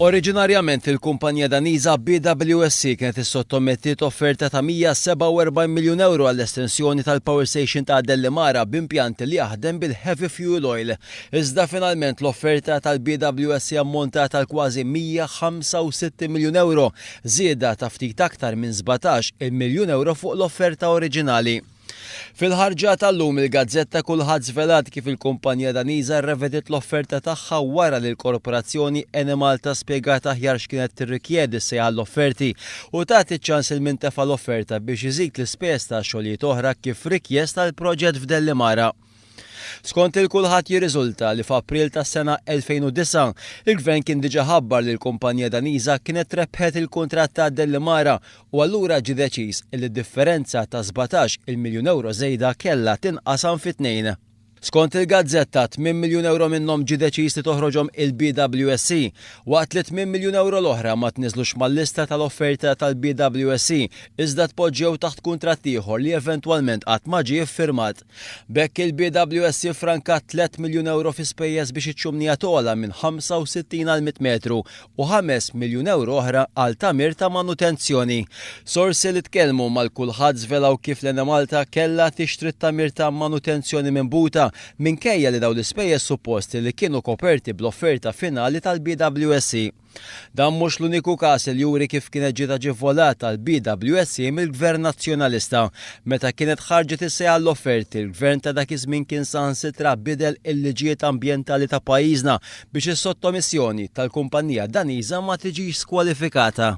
Oriġinarjament il-kumpanija Daniza BWSC kienet issottomettiet offerta ta' 147 miljun euro għall-estensjoni tal-power station ta' l-Enemalta b'impjanti li jaħdem bil-heavy fuel oil. Iżda finalment l-offerta tal-BWSC ammontat tal kważi 165 miljun euro, żieda ta' ftit aktar minn 17 miljun euro fuq l-offerta oriġinali. Fil-harga tal-lum il-gazzetta kulħadd żvelat kif il-kumpanija Daniza rrevedit l-offerta tagħha wara li l-korporazzjoni Enemalta spjegat aħjar x'kienet tirrikjedi s-sejħa l-offerti u tagħti ċans il-mintefa l-offerta biex iżid l-ispejjeż ta' xogħlijiet oħra kif rikjest tal-proġett f'Dell-Enemalta. Skont il-kulħadd jirriżulta li f'April tas-sena 2009 il-Gvern kien diġà ħabbar li l-kumpanija Daniza kienet rebħet il-kuntratt ta' Dell-Enemalta u allura ġie deċiż li d-differenza ta' 17 miljun euro żejda kellha tinqasam fit-tnejn. Skont il-gazzetta 8 miljun euro minnhom ġie deċiż li toħroġhom il-BWSC, waqt li 8 miljun euro l-oħra ma tniżlux mal-lista tal-offerta tal-BWSC iżda tpoġġew taħt kuntratt ieħor li eventwalment qatt ma ġie ffirmat. B'hekk il-BWSC frankat 3 miljun euro fi spejjeż biex iċ-ċumnija togħla minn 65 għal 100 metru u 5 miljun euro oħra għal tagħmir ta' manutenzjoni. Sorsi li tkellmu mal-kulħadd żvelaw kif l-Enemalta kellha tixtri t-tagħmir ta' manutenzjoni minbuta minkejja li daw l-ispejjeż supposti li kienu koperti bl-offerta finali tal-BWSC. Dan mhux l-uniku każ li juri kif kienet ġiet aġevolata tal-BWSC mill-Gvern Nazzjonalista. Meta kienet ħarġet is-sejħa l-offerti, il-Gvern ta' dak iż-żmien kien saħansitra bidel il-liġijiet ambjentali ta' pajjiżna biex is-sottomissjoni tal-kumpanija Daniza ma tiġix skwalifikata.